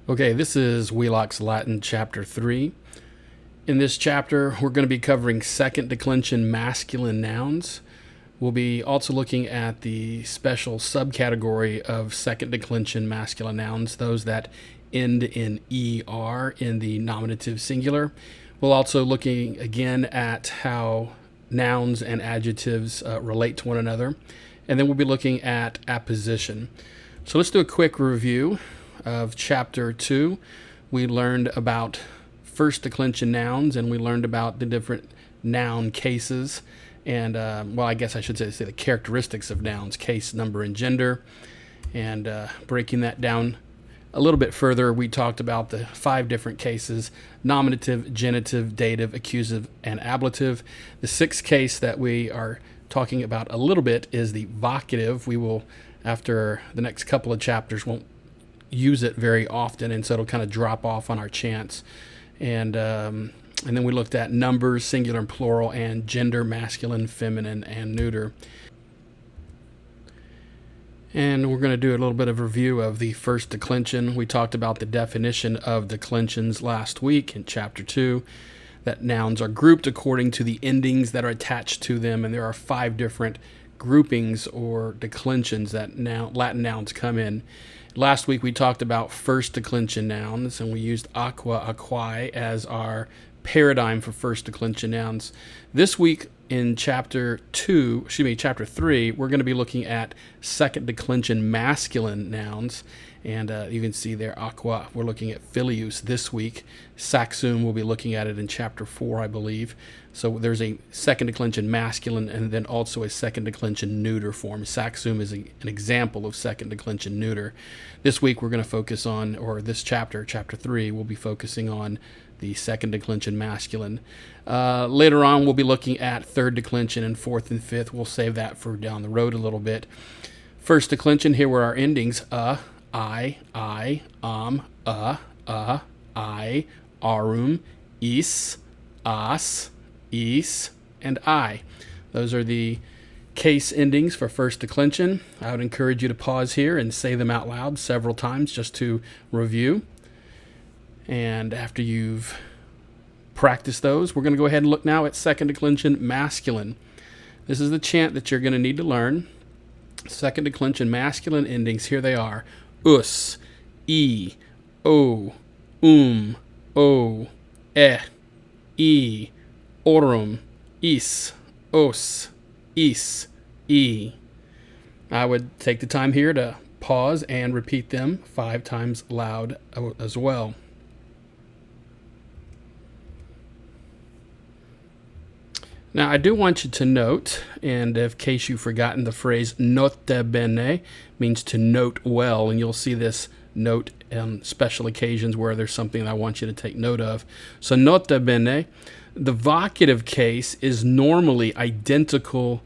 Okay, this is Wheelock's Latin Chapter 3. In this chapter, we're going to be covering second declension masculine nouns. We'll be also looking at the special subcategory of second declension masculine nouns, those that end in ER in the nominative singular. We'll also looking again at how nouns and adjectives relate to one another. And then we'll be looking at apposition. So let's do a quick review of Chapter 2. We learned about first declension nouns, and we learned about the different noun cases, and I guess I should say the characteristics of nouns, case, number, and gender. And breaking that down a little bit further, we talked about the 5 different cases: nominative, genitive, dative, accusative, and ablative. The 6th case that we are talking about a little bit is the vocative. We will, after the next couple of chapters, won't use it very often, and so it'll kind of drop off on our chance. And then we looked at numbers, singular and plural, and gender, masculine, feminine, and neuter. And we're going to do a little bit of review of the first declension. We talked about the definition of declensions last week in Chapter 2, that nouns are grouped according to the endings that are attached to them, and there are 5 different groupings or declensions that Latin nouns come in. Last week we talked about first declension nouns, and we used aqua, aquae as our paradigm for first declension nouns. This week in Chapter 3, we're going to be looking at second declension masculine nouns. And you can see there, aqua, we're looking at filius this week. Saxum, we'll be looking at it in Chapter 4, I believe. So there's a second declension masculine and then also a second declension neuter form. Saxum is an example of second declension neuter. This week we're going to focus on, or this chapter, Chapter 3, we'll be focusing on the second declension masculine. Later on we'll be looking at third declension and fourth and fifth. We'll save that for down the road a little bit. First declension, here were our endings: I, I, arum, is, as, and I. Those are the case endings for first declension. I would encourage you to pause here and say them out loud several times just to review. And after you've practiced those, we're going to go ahead and look now at second declension masculine. This is the chant that you're going to need to learn. Second declension masculine endings, here they are: us, e, o, o, e, orum, is, os, e. I would take the time here to pause and repeat them 5 times loud as well. Now, I do want you to note, and in case you've forgotten, the phrase nota bene means to note well, and you'll see this note on special occasions where there's something that I want you to take note of. So nota bene, the vocative case is normally identical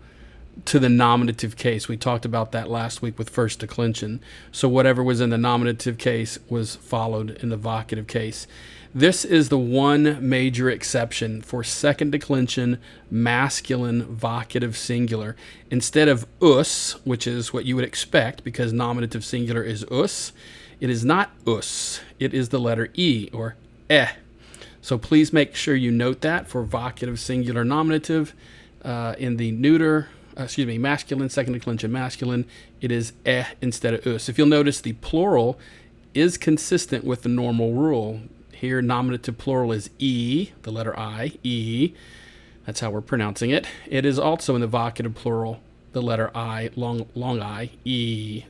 to the nominative case. We talked about that last week with first declension. So whatever was in the nominative case was followed in the vocative case. This is the one major exception for second declension masculine vocative singular. Instead of us, which is what you would expect because nominative singular is us, it is not us. It is the letter E, or So please make sure you note that for vocative singular nominative. In the masculine, second declension masculine, it is instead of us. If you'll notice, the plural is consistent with the normal rule. Here, nominative plural is E, the letter I, E. That's how we're pronouncing it. It is also in the vocative plural, the letter I, long I, E.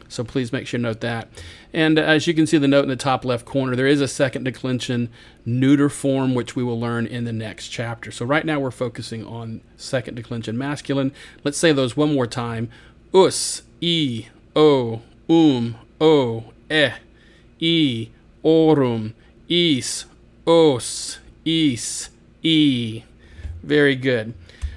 So please make sure to note that. And as you can see the note in the top left corner, there is a second declension neuter form, which we will learn in the next chapter. So right now we're focusing on second declension masculine. Let's say those one more time: us, e, o, e, orum, is, os, e. Very good.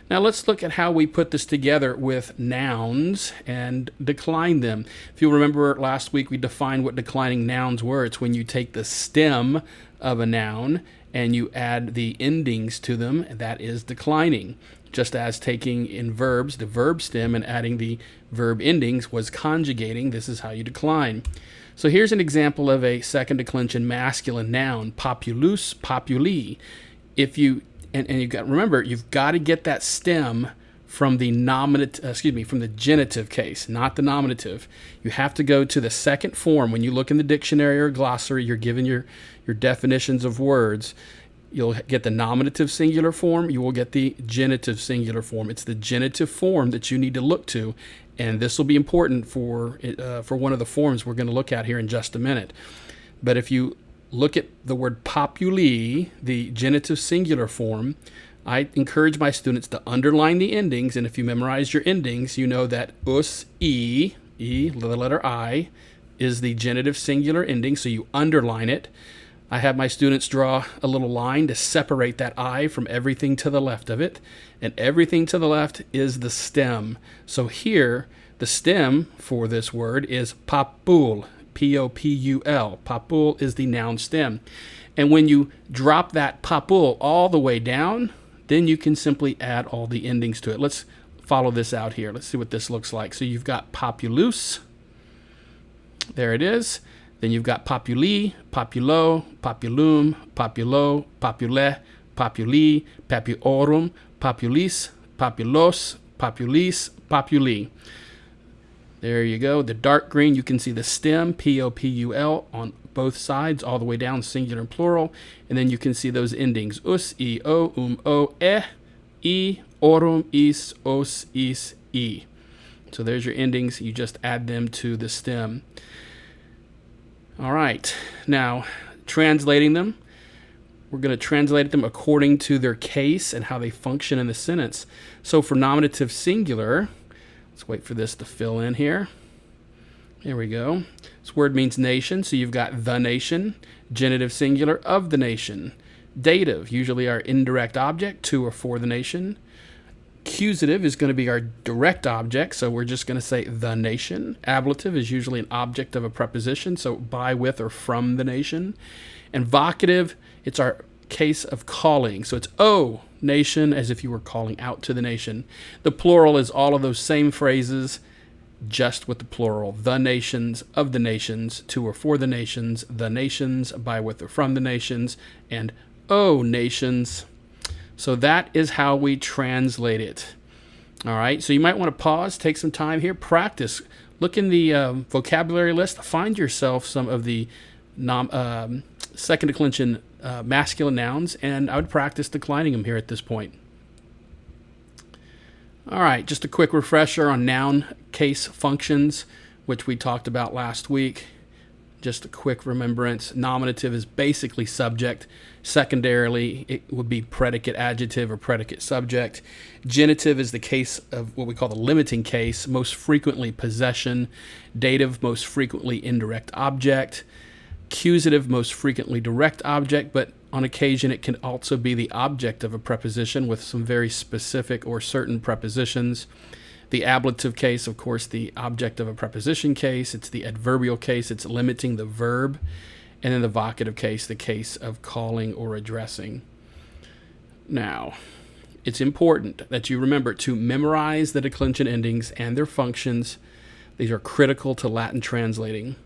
Now let's look at how we put this together with nouns and decline them. If you'll remember, last week we defined what declining nouns were. It's when you take the stem of a noun and you add the endings to them, and that is declining. Just as taking in verbs the verb stem and adding the verb endings was conjugating, this is how you decline. So here's an example of a second declension masculine noun, populus, populi. If you and you got remember, you've got to get that stem from the from the genitive case, not the nominative. You have to go to the second form. When you look in the dictionary or glossary, you're given your definitions of words. You'll get the nominative singular form. You will get the genitive singular form. It's the genitive form that you need to look to, and this will be important for one of the forms we're going to look at here in just a minute. But if you look at the word populi, the genitive singular form, I encourage my students to underline the endings, and if you memorize your endings, you know that us, the letter I, is the genitive singular ending, so you underline it. I have my students draw a little line to separate that I from everything to the left of it, and everything to the left is the stem. So here, the stem for this word is papul, P-O-P-U-L. Papul is the noun stem. And when you drop that papul all the way down, then you can simply add all the endings to it. Let's follow this out here. Let's see what this looks like. So you've got populus. There it is. Then you've got populi, populo, populum, populo, popule, populi, populorum, populis, populos, populis, populi. There you go. The dark green, you can see the stem, P-O-P-U-L, on both sides, all the way down, singular and plural. And then you can see those endings, us, I, o, I, orum, is, os, is, I. So there's your endings. You just add them to the stem. All right, now translating them, we're going to translate them according to their case and how they function in the sentence. So for nominative singular, let's wait for this to fill in here. Here we go. This word means nation, so you've got the nation, genitive singular, of the nation. Dative, usually our indirect object, to or for the nation. Accusative is going to be our direct object, so we're just going to say the nation. Ablative is usually an object of a preposition, so by, with, or from the nation. And vocative, it's our case of calling, so it's O nation, as if you were calling out to the nation. The plural is all of those same phrases, just with the plural. The nations, of the nations, to or for the nations, the nations, by, with, or from the nations, and O nations. So that is how we translate it. All right, so you might want to pause, take some time here, practice. Look in the vocabulary list, find yourself some of the second declension masculine nouns, and I would practice declining them here at this point. All right, just a quick refresher on noun case functions, which we talked about last week. Just a quick remembrance. Nominative is basically subject. Secondarily, it would be predicate adjective or predicate subject. Genitive is the case of what we call the limiting case, most frequently possession. Dative, most frequently indirect object. Accusative, most frequently direct object, but on occasion it can also be the object of a preposition with some very specific or certain prepositions. The ablative case, of course, the object of a preposition case. It's the adverbial case. It's limiting the verb. And then the vocative case, the case of calling or addressing. Now, it's important that you remember to memorize the declension endings and their functions. These are critical to Latin translating.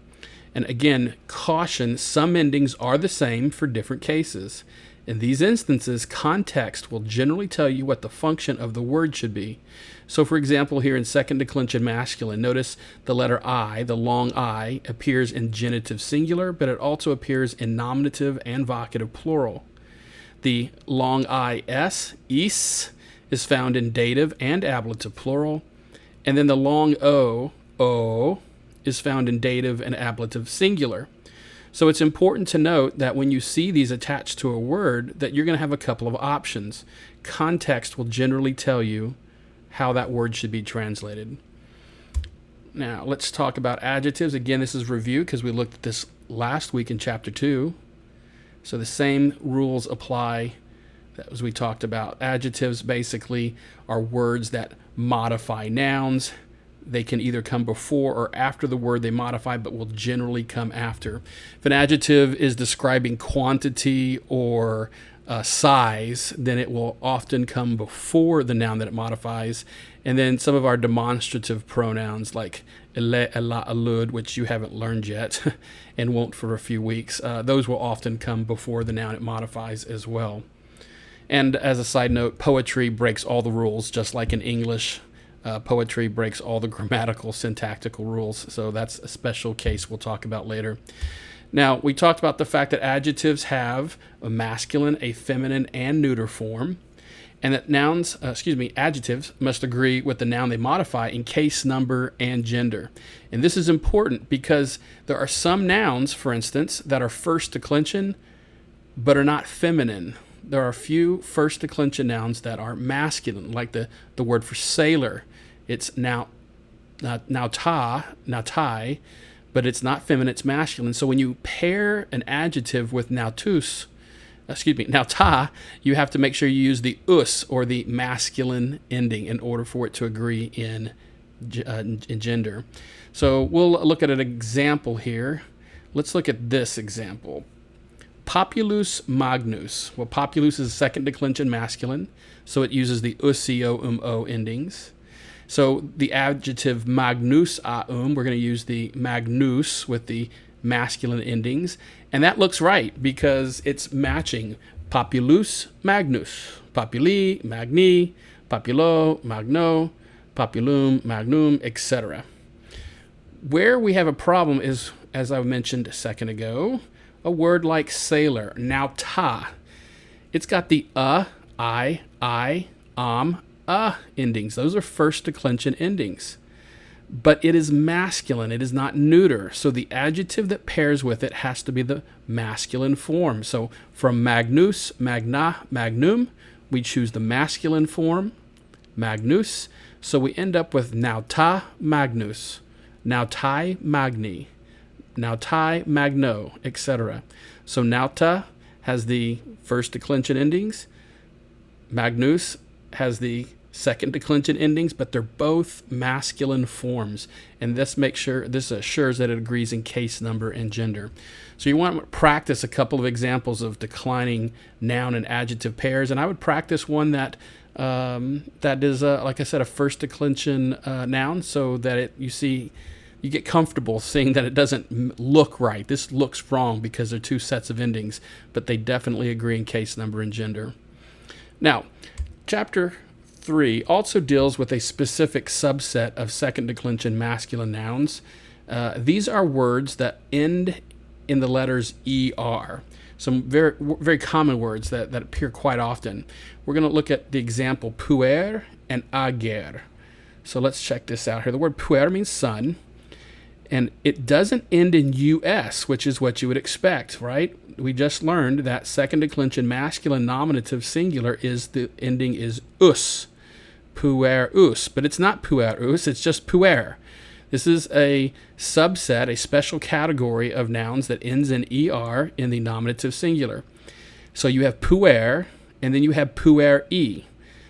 And again, caution, some endings are the same for different cases. In these instances, context will generally tell you what the function of the word should be. So for example, here in second declension masculine, notice the letter I, the long I, appears in genitive singular, but it also appears in nominative and vocative plural. The long is, is found in dative and ablative plural. And then the long o, is found in dative and ablative singular. So it's important to note that when you see these attached to a word, that you're going to have a couple of options. Context will generally tell you how that word should be translated. Now, let's talk about adjectives. Again, this is review because we looked at this last week in Chapter 2. So the same rules apply as we talked about. Adjectives basically are words that modify nouns. they can either come before or after the word they modify, but will generally come after. If an adjective is describing quantity or size, then it will often come before the noun that it modifies. And then some of our demonstrative pronouns like ele, ela, alud, which you haven't learned yet and won't for a few weeks, those will often come before the noun it modifies as well. And as a side note, poetry breaks all the rules, just like in English. Poetry breaks all the grammatical, syntactical rules. So that's a special case we'll talk about later. Now, we talked about the fact that adjectives have a masculine, a feminine, and neuter form, and that adjectives must agree with the noun they modify in case, number, and gender. And this is important because there are some nouns, for instance, that are first declension but are not feminine. There are a few first declension nouns that are masculine, like the word for sailor. It's nautai, but it's not feminine, it's masculine. So when you pair an adjective with nauta, you have to make sure you use the us, or the masculine ending, in order for it to agree in gender. So we'll look at an example here. Let's look at this example. Populus magnus. Well, populus is a second declension masculine, so it uses the us-o endings. So the adjective magnus aum, we're going to use the magnus with the masculine endings, and that looks right because it's matching populus, magnus, populi, magni, populo, magno, populum, magnum, etc. Where we have a problem is, as I mentioned a second ago, a word like sailor, nauta. It's got the I, endings. Those are first declension endings. But it is masculine. It is not neuter. So the adjective that pairs with it has to be the masculine form. So from magnus, magna, magnum, we choose the masculine form, magnus. So we end up with nauta magnus, nautai magni, nautai magno, etc. So nauta has the first declension endings. Magnus has the second declension endings, but they're both masculine forms, and this assures that it agrees in case, number, and gender. So you want to practice a couple of examples of declining noun and adjective pairs, and I would practice one that is, like I said, a first declension noun, so that you get comfortable seeing that it doesn't look right. This looks wrong because they're two sets of endings, but they definitely agree in case, number, and gender. Now, Chapter 3 also deals with a specific subset of second declension masculine nouns. These are words that end in the letters ER. Some very, very common words that appear quite often. We're going to look at the example puer and ager. So let's check this out here. The word puer means son, and it doesn't end in US, which is what you would expect, right? We just learned that second declension masculine nominative singular the ending is us, puer us, but it's not puer us, it's just puer. This is a subset, a special category of nouns that ends in er in the nominative singular. So you have puer, and then you have puer-e.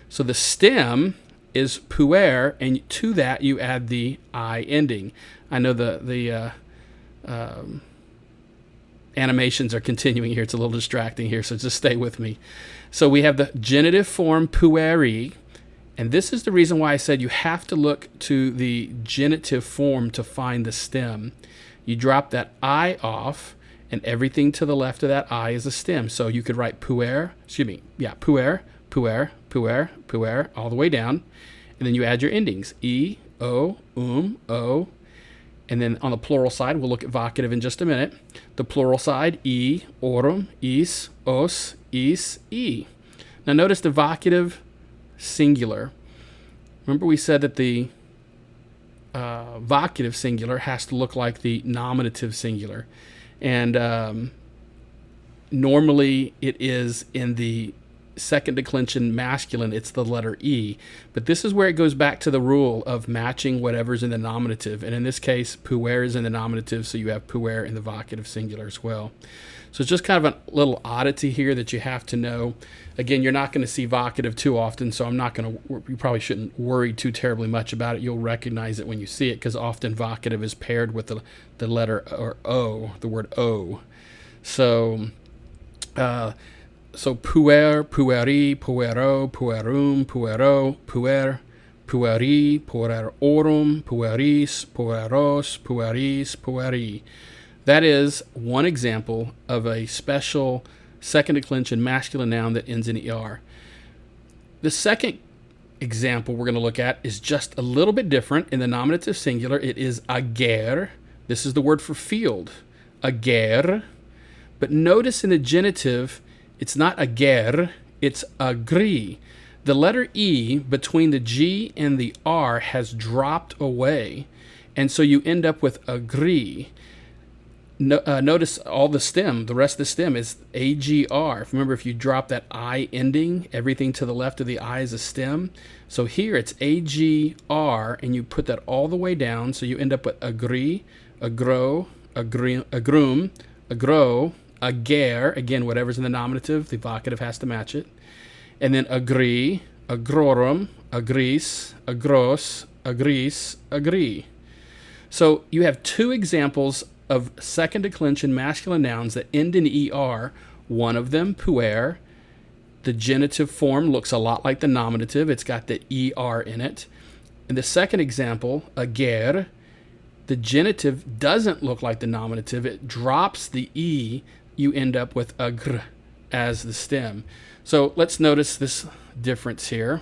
So the stem is puer, and to that you add the I ending. I know the animations are continuing here. It's a little distracting here, so just stay with me. So we have the genitive form pueri, and this is the reason why I said you have to look to the genitive form to find the stem. You drop that I off, and everything to the left of that I is a stem. So you could write puer, puer, all the way down, and then you add your endings, e, o, o, and then on the plural side, we'll look at vocative in just a minute. The plural side, e, orum, is, os, is, e. Now notice the vocative singular. Remember we said that the vocative singular has to look like the nominative singular. And normally it is in the second declension masculine, it's the letter E. But this is where it goes back to the rule of matching whatever's in the nominative. And in this case, puer is in the nominative, so you have puer in the vocative singular as well. So it's just kind of a little oddity here that you have to know. Again, you're not going to see vocative too often, so you probably shouldn't worry too terribly much about it. You'll recognize it when you see it, because often vocative is paired with the letter or O, the word O. So puer, pueri, puero, puerum, puero, puer, pueri, puerorum, pueris, pueros, pueris, pueri. That is one example of a special second declension masculine noun that ends in ER. The second example we're going to look at is just a little bit different. In the nominative singular, it is ager. This is the word for field, ager. But notice in the genitive, it's not ager, it's agri. The letter E between the G and the R has dropped away, and so you end up with agri. Notice all the stem, the rest of the stem is AGR. Remember, if you drop that I ending, everything to the left of the I is a stem. So here it's AGR, and you put that all the way down, so you end up with agri, agro, agrum, agro, ager. Again, whatever's in the nominative, the vocative has to match it. And then agri, agrorum, agris, agros, agris, agree. So you have two examples of second declension masculine nouns that end in ER. One of them, puer. The genitive form looks a lot like the nominative. It's got the ER in it. In the second example, ager, the genitive doesn't look like the nominative. It drops the E. You end up with agr as the stem. So let's notice this difference here.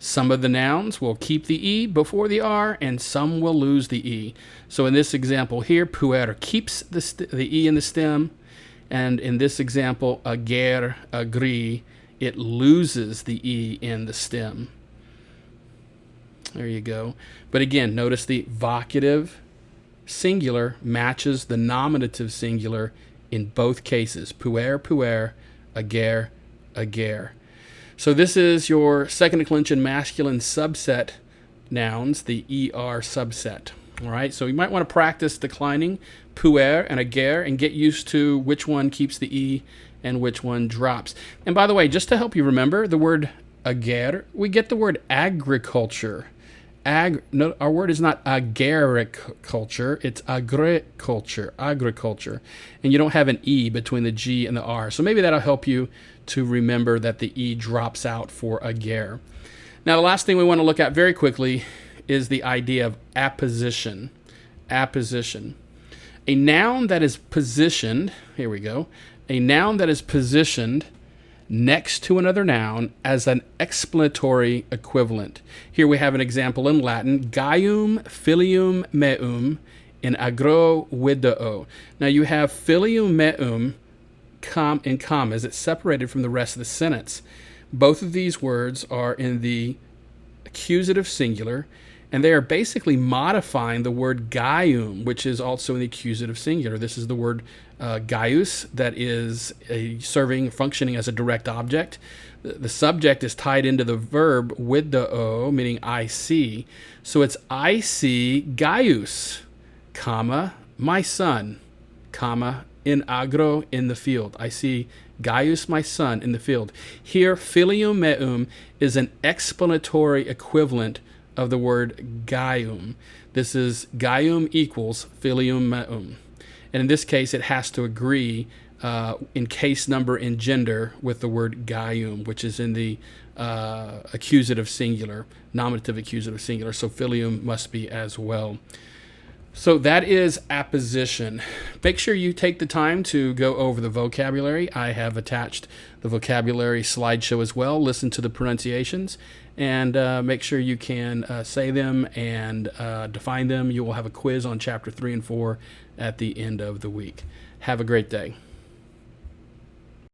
Some of the nouns will keep the E before the R, and some will lose the E. So in this example here, puer keeps the E in the stem, and in this example, ager, agri, it loses the E in the stem. There you go. But again, notice the vocative singular matches the nominative singular in both cases. Puer, puer, ager, ager. So this is your second declension masculine subset nouns, the ER subset. All right, so you might want to practice declining puer and ager and get used to which one keeps the E and which one drops. And by the way, just to help you remember the word ager, we get the word agriculture. No, our word is not agriculture, it's agriculture, agriculture. And you don't have an E between the G and the R. So maybe that'll help you to remember that the E drops out for ager. Now, the last thing we want to look at very quickly is the idea of apposition. Apposition. A noun that is positioned, here we go, a noun that is positioned next to another noun as an explanatory equivalent. Here we have an example in Latin, gaium filium meum in agro video. Now you have filium meum in commas. It's separated from the rest of the sentence. Both of these words are in the accusative singular, and they are basically modifying the word gaium, which is also in the accusative singular. This is the word gaius that is functioning as a direct object. The subject is tied into the verb video, meaning I see. So it's I see gaius, comma, my son, comma, in agro, in the field. I see Gaius, my son, in the field. Here, filium meum is an explanatory equivalent of the word gaium. This is gaium equals filium meum. And in this case, it has to agree in case, number, and gender with the word gaium, which is in the accusative singular, nominative accusative singular. So filium must be as well. So that is apposition. Make sure you take the time to go over the vocabulary. I have attached the vocabulary slideshow as well. Listen to the pronunciations and make sure you can say them and define them. You will have a quiz on chapter 3 and 4 at the end of the week. Have a great day.